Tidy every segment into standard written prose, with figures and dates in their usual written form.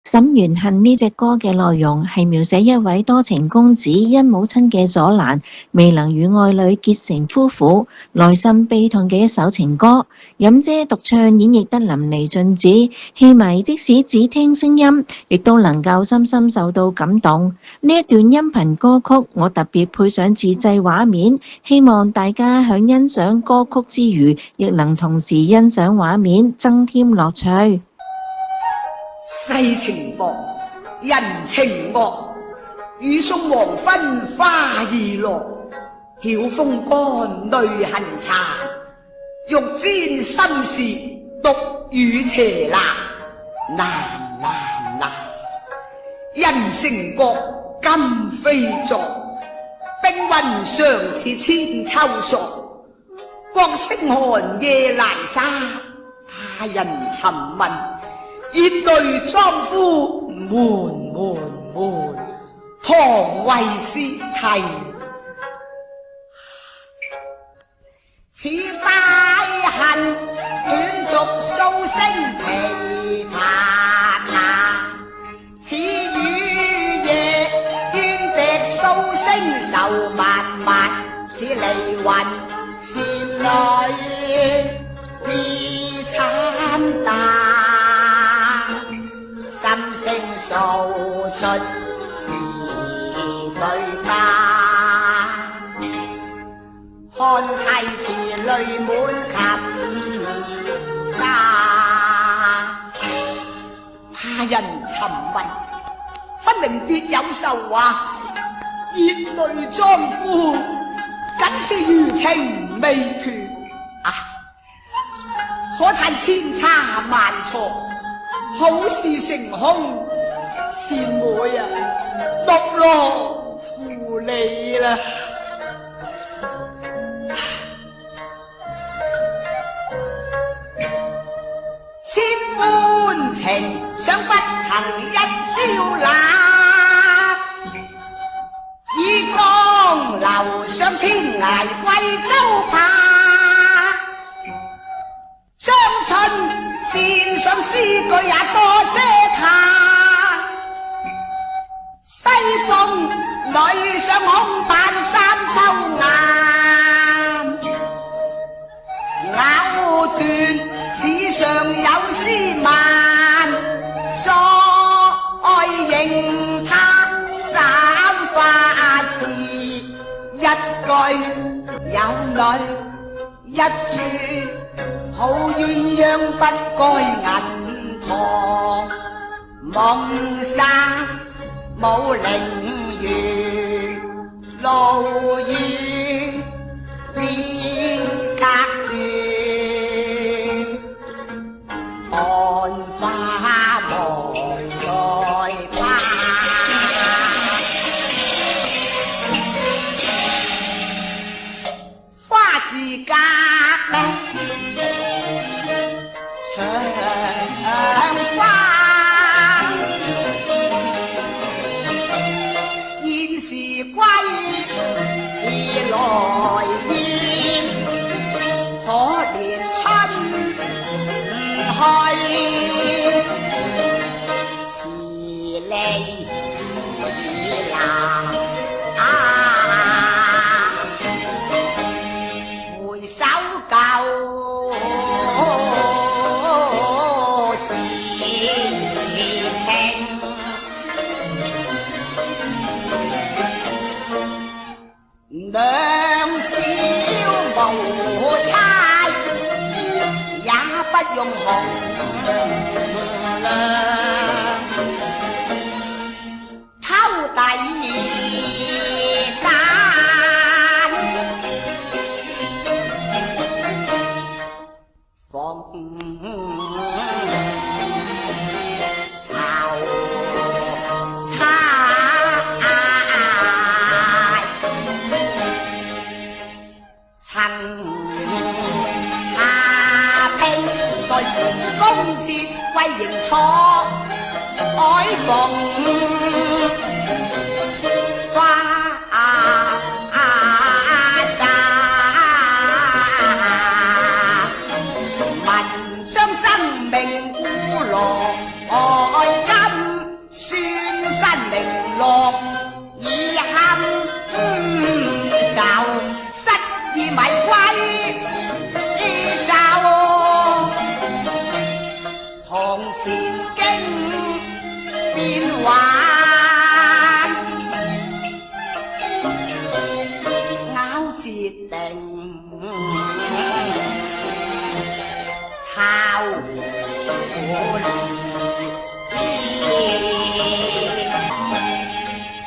《沈園恨》呢隻歌嘅內容係描寫一位多情公子因母親嘅阻攔，未能與愛侶結成夫婦，內心悲痛嘅一首情歌。飲姐獨唱演繹得淋漓盡致，戲迷即使只聽聲音，亦都能夠深深受到感動。呢一段音頻歌曲，我特別配上自製畫面，希望大家喺欣賞歌曲之餘，亦能同時欣賞畫面，增添樂趣。世情薄，人情惡，雨送黃昏花易落，曉風乾淚痕殘，欲簪心事獨語斜難，難。人成國今非昨，冰雲常似千秋索，國聲寒夜闌珊，他人尋問熱淚裝夫悶，唐為詩題。此大恨斷續數聲琵琶，此雨夜怨笛數聲愁漫，此離魂倩女悲慘淡。心聲訴出字對家，看題詞淚滿琴家。他人尋問，分明別有愁話，熱淚裝夫，僅是餘情未斷。可嘆千差萬錯，好事成空，善妹啊，獨樂負你啦。千般情，想不曾一朝那，以江流上天涯歸州怕。張春線上詩句也多嗟他，西風女上空扮三秋雁，咬斷紙上有詩漫，再認他斬花字，一句有淚，一注好鴛鴦不該銀堂，夢散冇陵園，路遠邊隔斷，寒花無再花。花是隔長花，現時歸來燕，可憐春去，遲離已難。回首舊時情，兩小無猜，也不用紅亮，偷底間，逢公節為迎錯海逢花灑，文章真名古羅金。宣身名落已堪受，失意迷歸走，堂前經變幻，咬節定靠我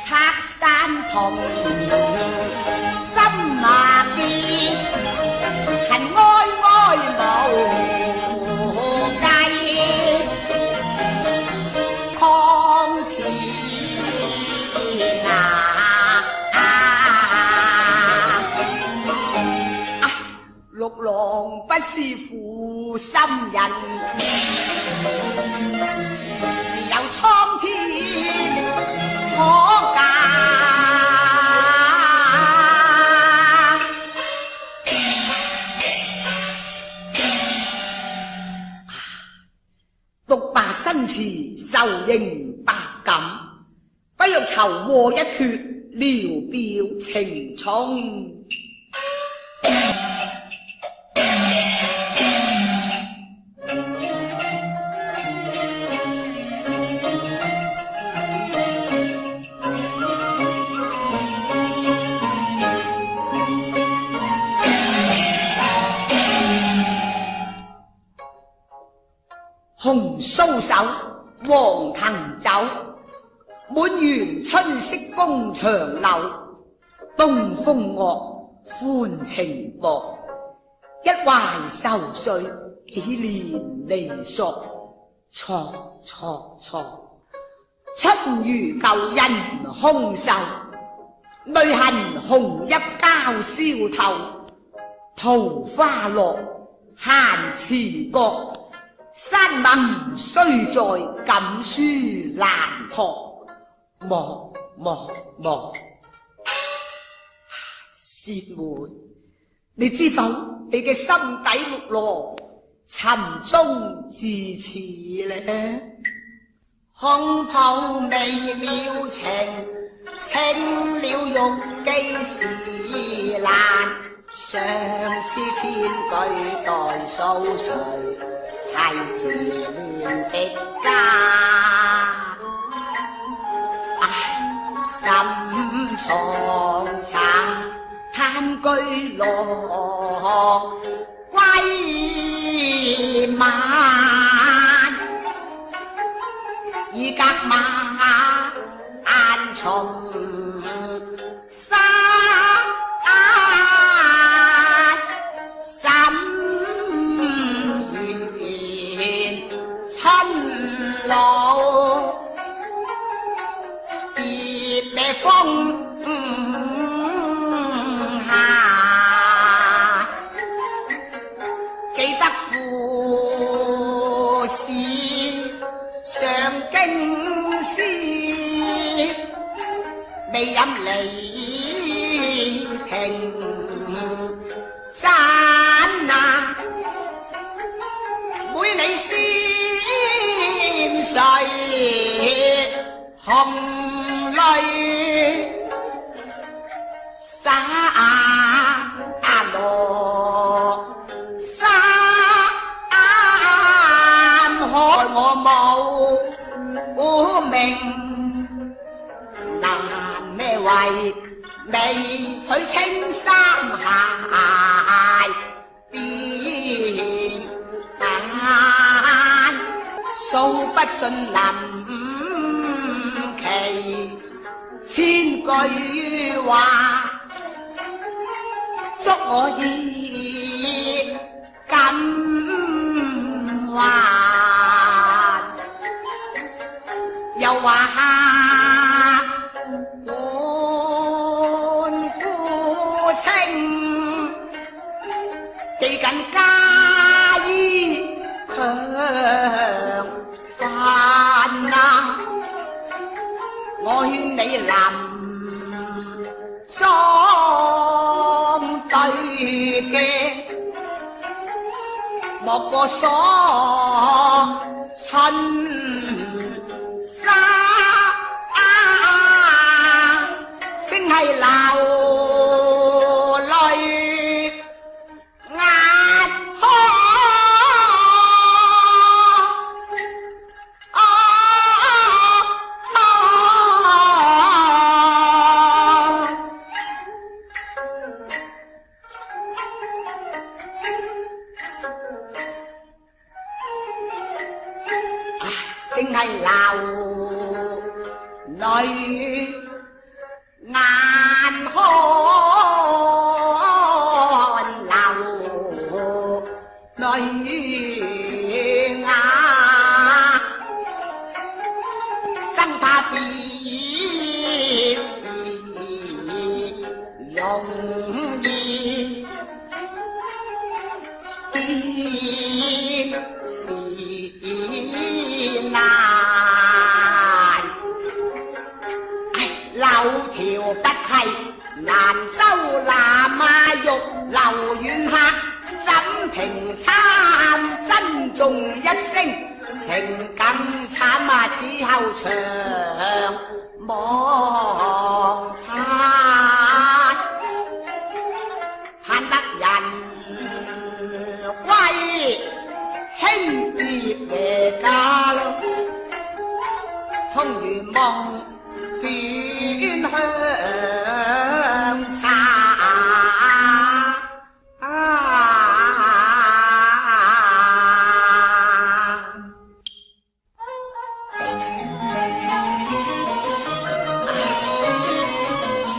拆山童心麻邊，恨哀哀無計，抗前六郎不是負心人，是有蒼天可教。獨罷新詞受刑百感，不欲籌禍一決，聊表情重。紅酥手，黃藤酒，滿園春色宮牆柳。東風惡，歡情薄，一懷愁緒，幾年離索。錯錯錯，春如舊人空瘦，淚痕紅一交燒透。桃花落，閒池閣。山盟雖在錦書難託，莫莫莫。薛妹，你知否？你嘅心底綠羅，尋蹤至此呢？空抱未了情，清了玉肌時難。相思千句待數誰？太自亂的家，心藏茶嘆居樂歸晚，已隔馬眼從沙別別風下，記得父事上京師，未飲離亭盞啊，每你先睡紅淚灑落山海，我冇名，難咩為未許青衫鞋邊眼，數不盡林奇千句話，祝我意感還，又話半孤清，記緊家衣強飯啊！我勸你臨裝對嘅，莫過鎖春山。正係流淚眼看流淚眼，生怕別時容易別時難，柳條不係蘭州南馬玉留遠客，怎平參珍重一聲，情感慘啊！此後長望盼，盼得人歸兄別離家咯，空如夢斷香茶。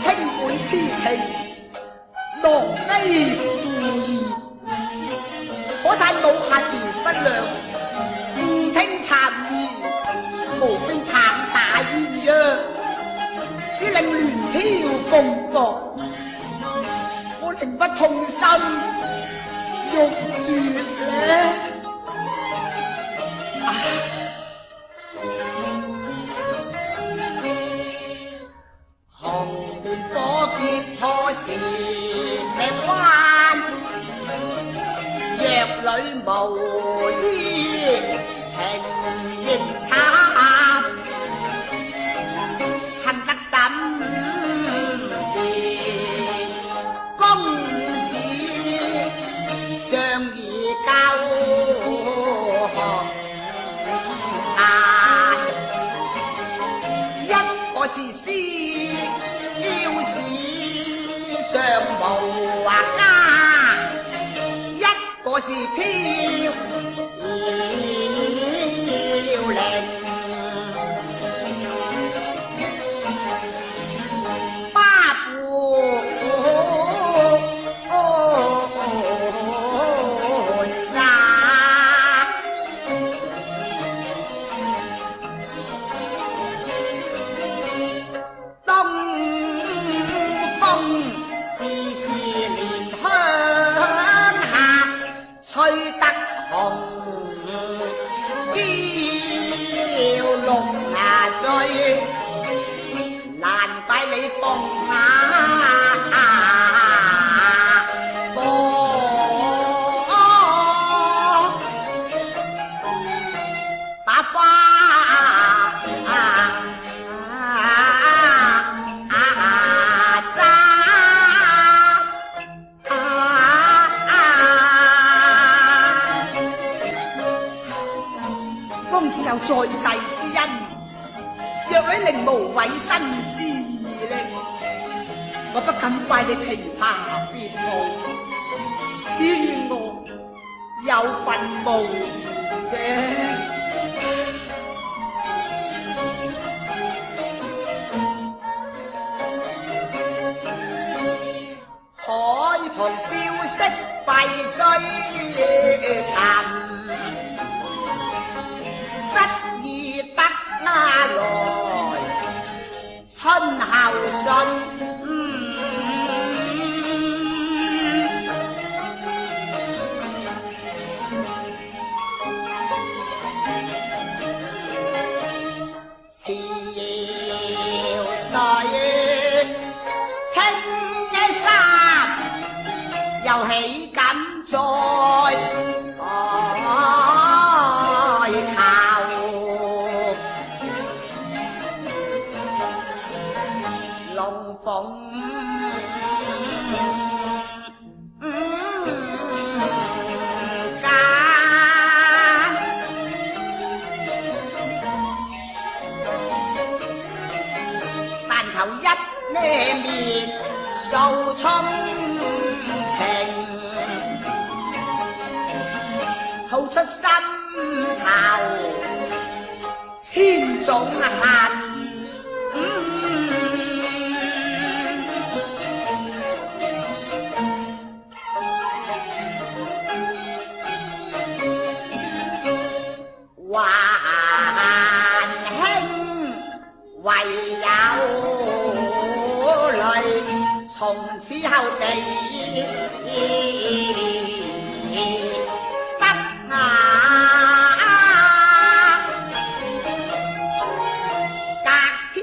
卿本痴情，郎非故意，可嘆老客兒不良，誤聽讒言，無非棒打鴛鴦，只令亂飄鳳閣，我寧不痛心欲絕呢。紅蓮火結破時力關，藥裏無醫情亦慘，恨得審辯公子仗義救紅顏，一個是詩要是上無家，一個是飄零，巴布扎，東風自是蓮香客，吹得紅標龍牙醉，難怪你鳳眼波，把花扎。方只有在世之恩，若女寧無委身之意力，我不敢怪你琵琶別舞，只願我有份無疑啫。海棠消息閉追尋，失意得拿來春後信，潮水清嘅衫，又豈敢再龍鳳頭一呢面訴衷情，吐出心頭千種恨。還兄唯有淚，從此後地不雅，隔天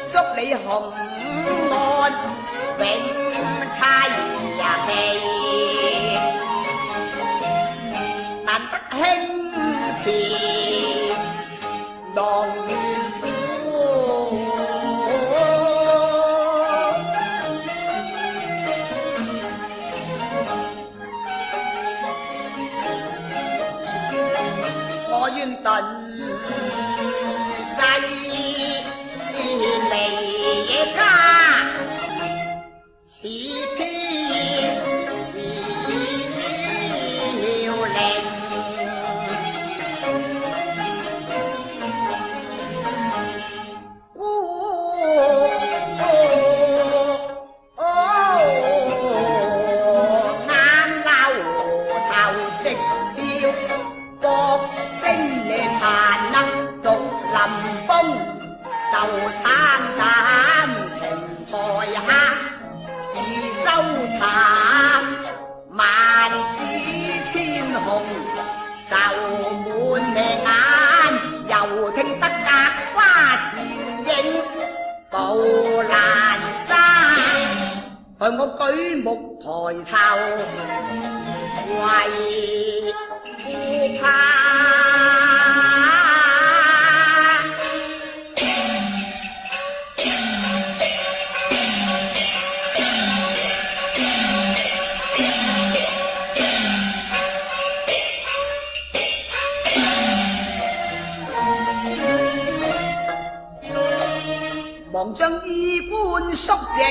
祝你紅岸永猜氣，難得輕甜浪怨苦。我願頓世離家，此偏要令孤眼流頭直照，角聲你殘能獨臨風，受慘淡亭台下，自收茶萬紫千紅，愁滿眼，又聽得格花倩影步闌珊，害我舉目抬頭為顧盼。忙將衣冠束整，